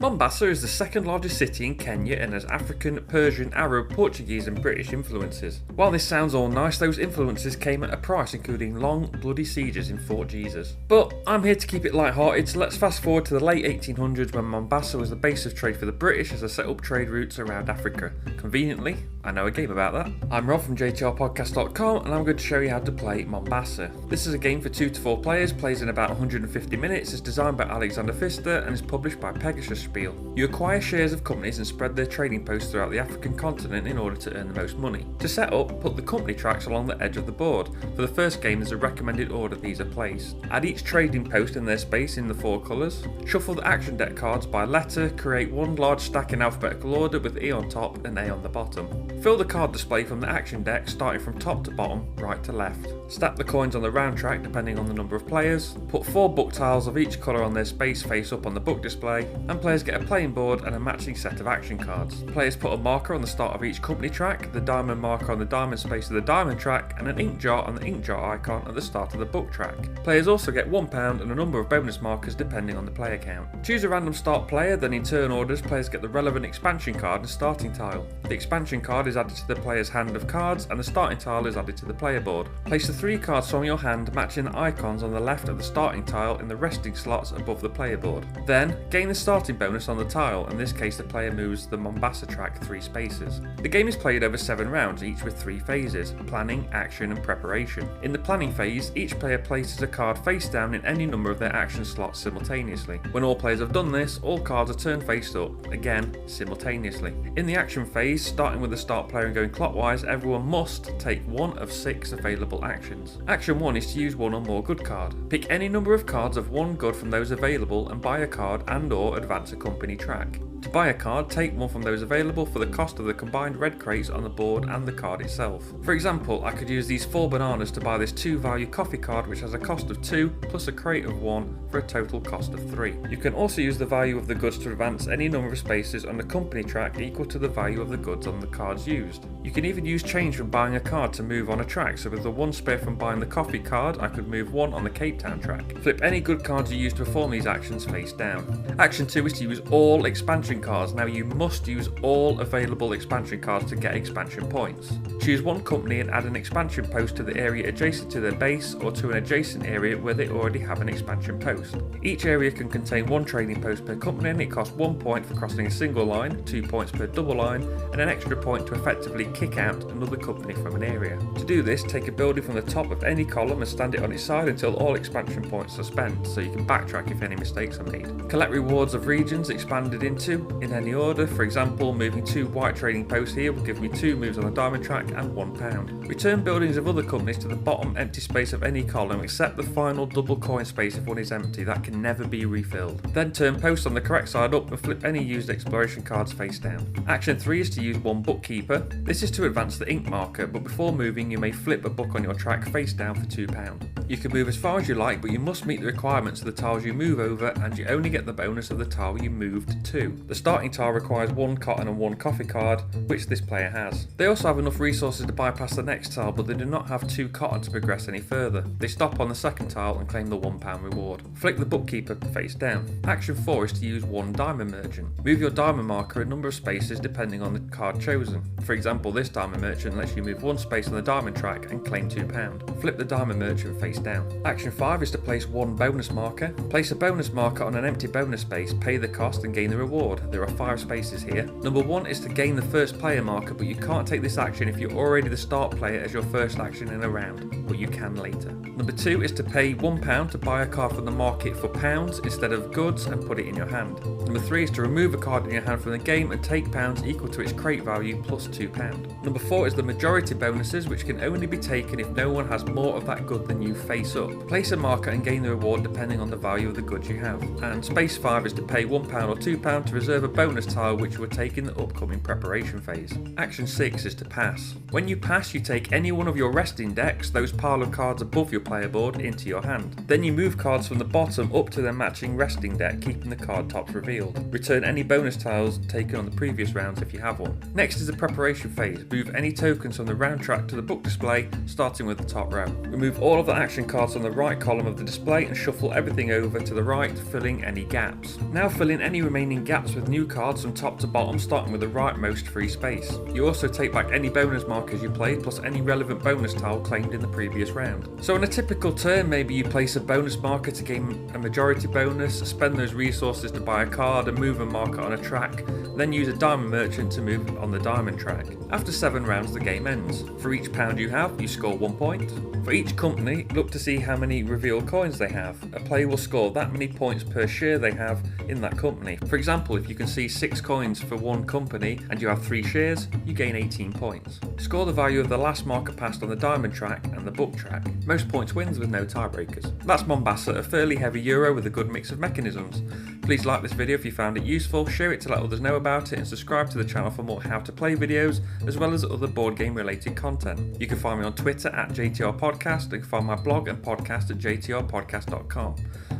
Mombasa is the second largest city in Kenya and has African, Persian, Arab, Portuguese and British influences. While this sounds all nice, those influences came at a price, including long, bloody sieges in Fort Jesus. But I'm here to keep it light-hearted, so let's fast forward to the late 1800s when Mombasa was the base of trade for the British as they set up trade routes around Africa. Conveniently, I know a game about that. I'm Rob from JestaThaRogue and I'm going to show you how to play Mombasa. This is a game for 2 to 4 players, plays in about 150 minutes, is designed by Alexander Pfister and is published by Pegasus Spiel. You acquire shares of companies and spread their trading posts throughout the African continent in order to earn the most money. To set up, put the company tracks along the edge of the board. For the first game, there's a recommended order these are placed. Add each trading post in their space in the 4 colours. Shuffle the action deck cards by letter, create one large stack in alphabetical order with E on top and A on the bottom. Fill the card display from the action deck starting from top to bottom, right to left. Stack the coins on the round track depending on the number of players. Put 4 book tiles of each colour on their space face up on the book display, and players get a playing board and a matching set of action cards. Players put a marker on the start of each company track, the diamond marker on the diamond space of the diamond track, and an ink jar on the ink jar icon at the start of the book track. Players also get £1 and a number of bonus markers depending on the player count. Choose a random start player, then in turn orders, players get the relevant expansion card and starting tile. The expansion card is added to the player's hand of cards and the starting tile is added to the player board. Place the 3 cards from your hand matching the icons on the left of the starting tile in the resting slots above the player board. Then, gain the starting bonus on the tile, in this case the player moves the Mombasa track 3 spaces. The game is played over 7 rounds, each with 3 phases: planning, action and preparation. In the planning phase, each player places a card face down in any number of their action slots simultaneously. When all players have done this, all cards are turned face up, again simultaneously. In the action phase, starting with the start player and going clockwise, everyone must take 1 of 6 available actions. Action 1 is to use 1 or more good card. Pick any number of cards of 1 good from those available and buy a card and or advance a company track. To buy a card, take 1 from those available for the cost of the combined red crates on the board and the card itself. For example, I could use these 4 bananas to buy this 2 value coffee card which has a cost of 2 plus a crate of 1 for a total cost of 3. You can also use the value of the goods to advance any number of spaces on the company track equal to the value of the goods on the cards used. You can even use change from buying a card to move on a track, so with the 1 spare from buying the coffee card, I could move 1 on the Cape Town track. Flip any good cards you use to perform these actions face down. Action 2 is to use all expansion cards. Now you must use all available expansion cards to get expansion points. Choose 1 company and add an expansion post to the area adjacent to their base or to an adjacent area where they already have an expansion post. Each area can contain 1 trading post per company and it costs 1 point for crossing a single line, 2 points per double line, and an extra point to effectively kick out another company from an area. To do this, take a building from the top of any column and stand it on its side until all expansion points are spent, so you can backtrack if any mistakes are made. Collect rewards of regions expanded into in any order. For example, moving 2 white trading posts here will give me 2 moves on the diamond track and £1. Return buildings of other companies to the bottom empty space of any column except the final double coin space if one is empty, that can never be refilled. Then turn posts on the correct side up and flip any used exploration cards face down. Action 3 is to use 1 Bookkeeper. This is to advance the ink marker, but before moving you may flip a book on your track face down for £2. You can move as far as you like, but you must meet the requirements of the tiles you move over and you only get the bonus of the tile you moved to. The starting tile requires 1 cotton and 1 coffee card, which this player has. They also have enough resources to bypass the next tile, but they do not have 2 cotton to progress any further. They stop on the second tile and claim the £1 reward. Flick the Bookkeeper face down. Action 4 is to use 1 diamond merchant. Move your diamond marker a number of spaces depending on the card chosen. For example, this diamond merchant lets you move 1 space on the diamond track and claim £2. Flip the diamond merchant face down. Action 5 is to place 1 bonus marker. Place a bonus marker on an empty bonus space, pay the cost and gain the reward. There are 5 spaces here. Number 1 is to gain the first player marker, but you can't take this action if you're already the start player as your first action in a round, but you can later. Number 2 is to pay £1 to buy a card from the market for pounds instead of goods and put it in your hand. Number 3 is to remove a card in your hand from the game and take pounds equal to its crate value plus £2. Number 4 is the majority bonuses, which can only be taken if no one has more of that good than you face up. Place a marker and gain the reward depending on the value of the goods you have. And space 5 is to pay £1 or £2 to reserve a bonus tile which you will take in the upcoming preparation phase. Action 6 is to pass. When you pass, you take any one of your resting decks, those pile of cards above your player board, into your hand. Then you move cards from the bottom up to their matching resting deck, keeping the card tops revealed. Return any bonus tiles taken on the previous rounds if you have one. Next is the preparation phase. Move any tokens from the round track to the book display, starting with the top row. Remove all of the action cards on the right column of the display and shuffle everything over to the right, filling any gaps. Now fill in any remaining gaps with new cards from top to bottom, starting with the rightmost free space. You also take back any bonus markers you played, plus any relevant bonus tile claimed in the previous round. So in a typical turn, maybe you place a bonus marker to gain a majority bonus, spend those resources to buy a card and move a marker on a track, then use a diamond merchant to move on the diamond track. After 7 rounds, the game ends. For each pound you have, you score 1 point. For each company, look to see how many reveal coins they have. A player will score that many points per share they have in that company. For example, if you can see 6 coins for one company and you have 3 shares, you gain 18 points. Score the value of the last marker passed on the diamond track and the book track. Most points wins with no tiebreakers. That's Mombasa, a fairly heavy euro with a good mix of mechanisms. Please like this video if you found it useful, share it to let others know about it, and subscribe to the channel for more how to play videos as well as other board game related content. You can find me on Twitter at JTR Podcast, and you can find my blog and podcast at jtrpodcast.com.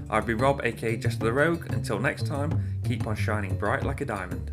I've been Rob, aka JestaThaRogue. Until next time, keep on shining bright like a diamond.